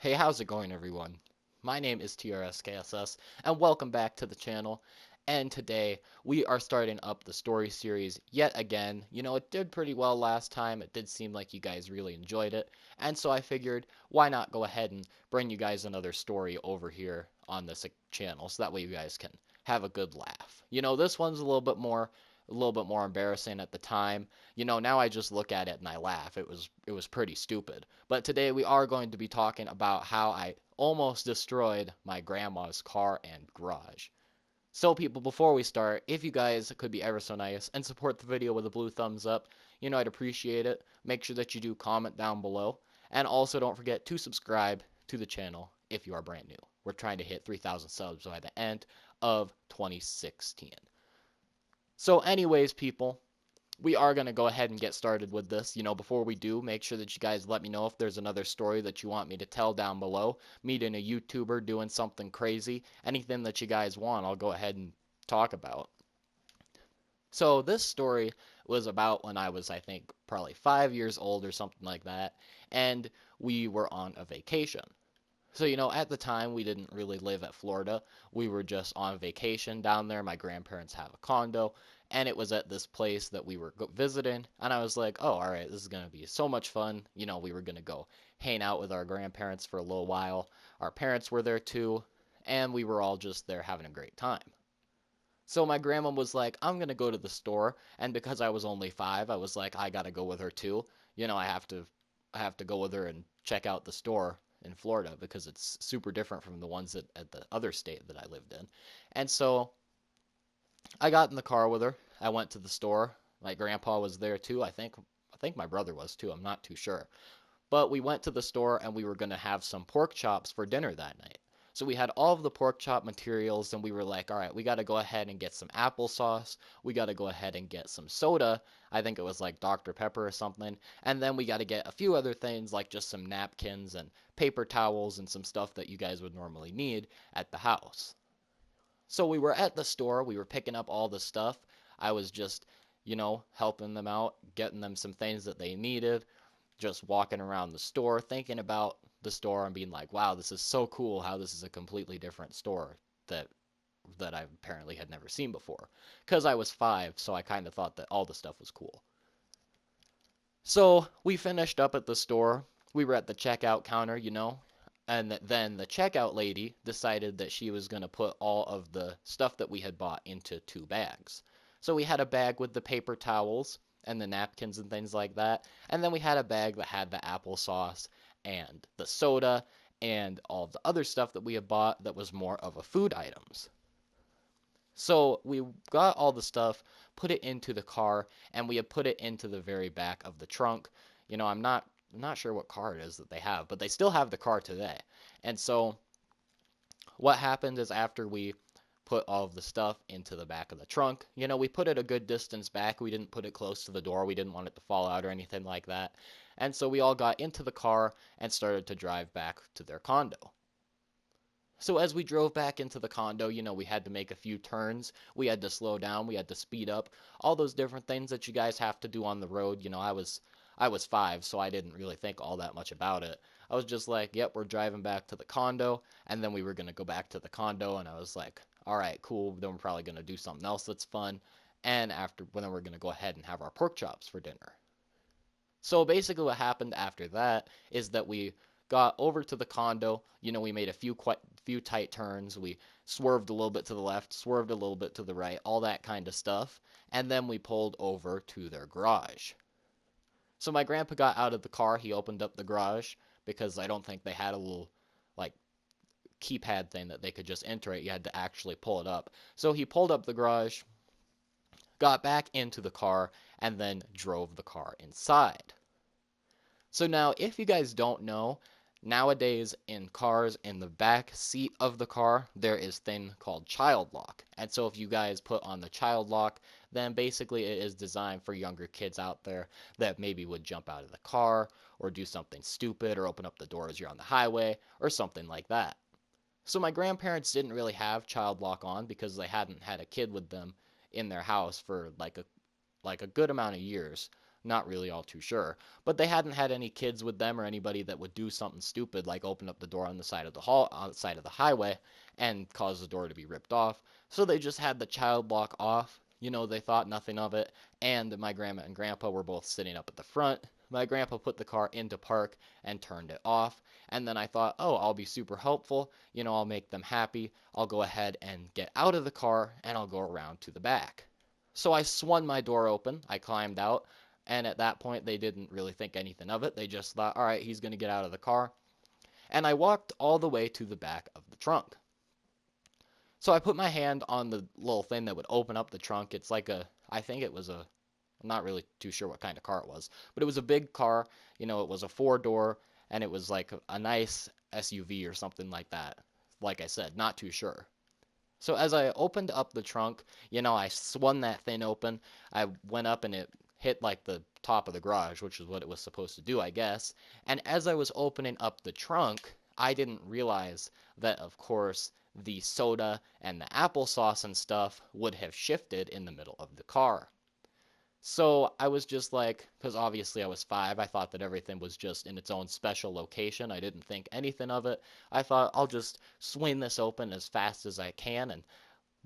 Hey, how's it going, everyone? My name is Trskss, and welcome back to the channel. And today we are starting up the story series yet again. It did pretty well last time. It did seem like you guys really enjoyed it, and so I figured why not go ahead and bring you guys another story over here on this channel, so that way you guys can have a good laugh. This one's a little bit more embarrassing at the time. Now I just look at it and I laugh. It was pretty stupid. But today we are going to be talking about how I almost destroyed my grandma's car and garage. So people, before we start, if you guys could be ever so nice and support the video with a blue thumbs up, I'd appreciate it. Make sure that you do comment down below. And also don't forget to subscribe to the channel if you are brand new. We're trying to hit 3,000 subs by the end of 2016. So anyways, people, we are going to go ahead and get started with this. Before we do, make sure that you guys let me know if there's another story that you want me to tell down below. Meeting a YouTuber, doing something crazy, anything that you guys want, I'll go ahead and talk about. So this story was about when I was, I think, probably 5 years old or something like that, and we were on a vacation. So, at the time, we didn't really live at Florida. We were just on vacation down there. My grandparents have a condo, and it was at this place that we were visiting. And I was like, oh, all right, this is going to be so much fun. We were going to go hang out with our grandparents for a little while. Our parents were there too, and we were all just there having a great time. So my grandma was like, I'm going to go to the store. And because I was only 5, I was like, I got to go with her too. I have to go with her and check out the store in Florida because it's super different from the ones at the other state that I lived in. And so I got in the car with her. I went to the store. My grandpa was there too. I think my brother was too. I'm not too sure. But we went to the store and we were going to have some pork chops for dinner that night. So we had all of the pork chop materials and we were like, all right, we got to go ahead and get some applesauce. We got to go ahead and get some soda. I think it was like Dr. Pepper or something. And then we got to get a few other things like just some napkins and paper towels and some stuff that you guys would normally need at the house. So we were at the store. We were picking up all the stuff. I was just, helping them out, getting them some things that they needed, just walking around the store, thinking about the store and being like, wow, this is so cool how this is a completely different store that I apparently had never seen before. Because I was 5, so I kind of thought that all the stuff was cool. So we finished up at the store. We were at the checkout counter, and then the checkout lady decided that she was going to put all of the stuff that we had bought into 2 bags. So we had a bag with the paper towels and the napkins and things like that. And then we had a bag that had the applesauce and the soda and all of the other stuff that we had bought that was more of a food items. So we got all the stuff, put it into the car, and we had put it into the very back of the trunk. I'm not sure what car it is that they have, but they still have the car today. And so what happened is after we put all of the stuff into the back of the trunk, we put it a good distance back. We didn't put it close to the door. We didn't want it to fall out or anything like that. And so we all got into the car and started to drive back to their condo. So as we drove back into the condo, we had to make a few turns. We had to slow down. We had to speed up. All those different things that you guys have to do on the road. I was 5, so I didn't really think all that much about it. I was just like, yep, we're driving back to the condo, and then we were gonna go back to the condo, and I was like, all right, cool. Then we're probably gonna do something else that's fun, and then we're gonna go ahead and have our pork chops for dinner. So basically, what happened after that is that we got over to the condo. We made a few tight turns. We swerved a little bit to the left, swerved a little bit to the right, all that kind of stuff, and then we pulled over to their garage. So my grandpa got out of the car. He opened up the garage because I don't think they had a little like keypad thing that they could just enter it. You had to actually pull it up. So he pulled up the garage, got back into the car, and then drove the car inside. So now, if you guys don't know, nowadays in cars, in the back seat of the car, there is thing called child lock. And so if you guys put on the child lock, then basically it is designed for younger kids out there that maybe would jump out of the car or do something stupid or open up the door as you're on the highway or something like that. So my grandparents didn't really have child lock on because they hadn't had a kid with them in their house for like a good amount of years. Not really all too sure. But they hadn't had any kids with them or anybody that would do something stupid like open up the door on the side of the hall on the side of the highway and cause the door to be ripped off. So they just had the child lock off. They thought nothing of it, and my grandma and grandpa were both sitting up at the front. My grandpa put the car into park and turned it off. And then I thought, oh, I'll be super helpful. I'll make them happy. I'll go ahead and get out of the car and I'll go around to the back. So I swung my door open. I climbed out. And at that point, they didn't really think anything of it. They just thought, all right, he's going to get out of the car. And I walked all the way to the back of the trunk. So I put my hand on the little thing that would open up the trunk. It's like I think it was I'm not really too sure what kind of car it was, but it was a big car. It was a 4-door, and it was like a nice SUV or something like that. Like I said, not too sure. So as I opened up the trunk, I swung that thing open. I went up and it hit like the top of the garage, which is what it was supposed to do, I guess. And as I was opening up the trunk, I didn't realize that, of course, the soda and the applesauce and stuff would have shifted in the middle of the car. So I was just like, because obviously I was 5, I thought that everything was just in its own special location. I didn't think anything of it. I thought I'll just swing this open as fast as I can and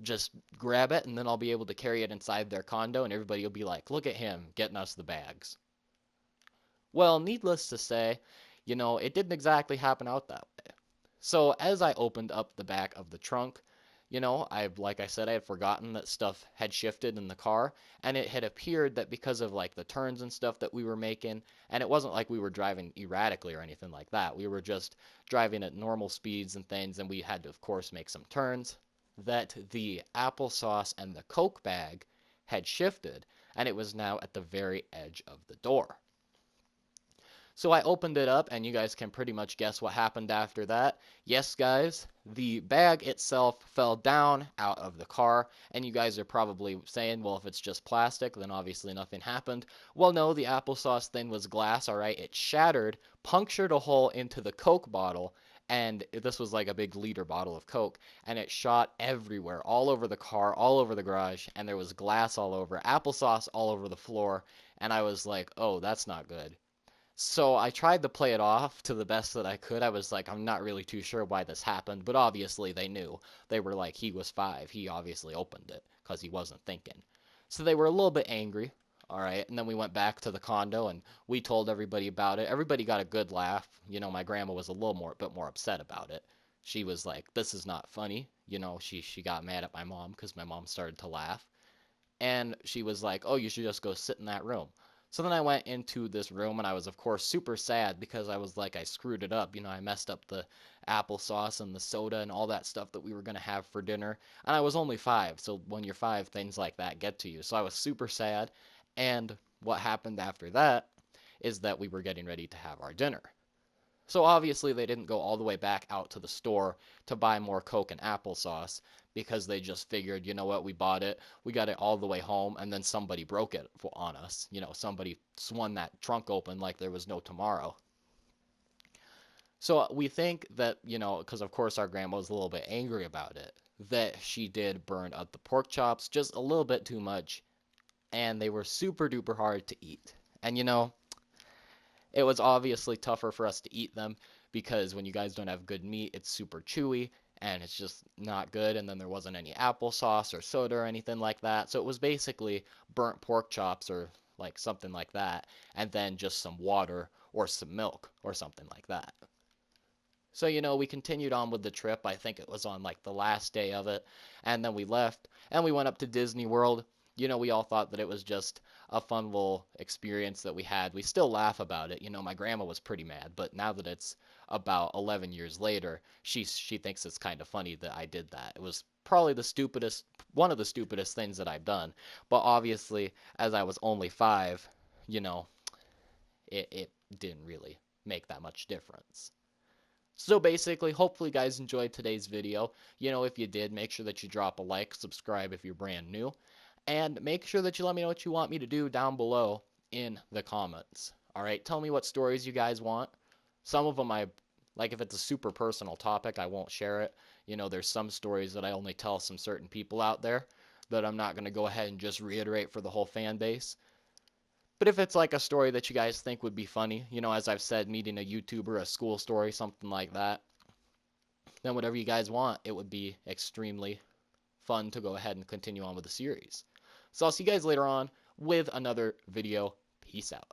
just grab it, and then I'll be able to carry it inside their condo, and everybody will be like, look at him getting us the bags. Well, needless to say, it didn't exactly happen out that way. So as I opened up the back of the trunk, like I said, I had forgotten that stuff had shifted in the car, and it had appeared that because of like the turns and stuff that we were making, and it wasn't like we were driving erratically or anything like that. We were just driving at normal speeds and things, and we had to, of course, make some turns, that the applesauce and the Coke bag had shifted, and it was now at the very edge of the door. So I opened it up, and you guys can pretty much guess what happened after that. Yes, guys, the bag itself fell down out of the car, and you guys are probably saying, well, if it's just plastic, then obviously nothing happened. Well, no, the applesauce thing was glass, all right? It shattered, punctured a hole into the Coke bottle, and this was like a big liter bottle of Coke, and it shot everywhere, all over the car, all over the garage, and there was glass all over, applesauce all over the floor, and I was like, oh, that's not good. So I tried to play it off to the best that I could. I was like, I'm not really too sure why this happened, but obviously they knew. They were like, he was 5. He obviously opened it because he wasn't thinking. So they were a little bit angry. All right. And then we went back to the condo and we told everybody about it. Everybody got a good laugh. My grandma was a bit more upset about it. She was like, this is not funny. She got mad at my mom because my mom started to laugh. And she was like, oh, you should just go sit in that room. So then I went into this room, and I was, of course, super sad because I was like, I screwed it up. I messed up the applesauce and the soda and all that stuff that we were going to have for dinner. And I was only 5, so when you're 5, things like that get to you. So I was super sad. And what happened after that is that we were getting ready to have our dinner. So obviously they didn't go all the way back out to the store to buy more Coke and applesauce because they just figured, you know what, we bought it, we got it all the way home, and then somebody broke it on us. Somebody swung that trunk open like there was no tomorrow. So we think that, because of course our grandma was a little bit angry about it, that she did burn up the pork chops just a little bit too much, and they were super duper hard to eat. And it was obviously tougher for us to eat them because when you guys don't have good meat, it's super chewy and it's just not good. And then there wasn't any applesauce or soda or anything like that. So it was basically burnt pork chops or like something like that, and then just some water or some milk or something like that. So, we continued on with the trip. I think it was on like the last day of it. And then we left and we went up to Disney World. We all thought that it was just a fun little experience that we had. We still laugh about it. My grandma was pretty mad, but now that it's about 11 years later, she thinks it's kind of funny that I did that. It was probably one of the stupidest things that I've done. But obviously, as I was only 5, it didn't really make that much difference. So basically, hopefully you guys enjoyed today's video. If you did, make sure that you drop a like, subscribe if you're brand new, and make sure that you let me know what you want me to do down below in the comments. Alright, tell me what stories you guys want. Some of them like if it's a super personal topic, I won't share it. There's some stories that I only tell some certain people out there that I'm not going to go ahead and just reiterate for the whole fan base. But if it's like a story that you guys think would be funny, you know, as I've said, meeting a YouTuber, a school story, something like that, then whatever you guys want, it would be extremely fun to go ahead and continue on with the series. So I'll see you guys later on with another video. Peace out.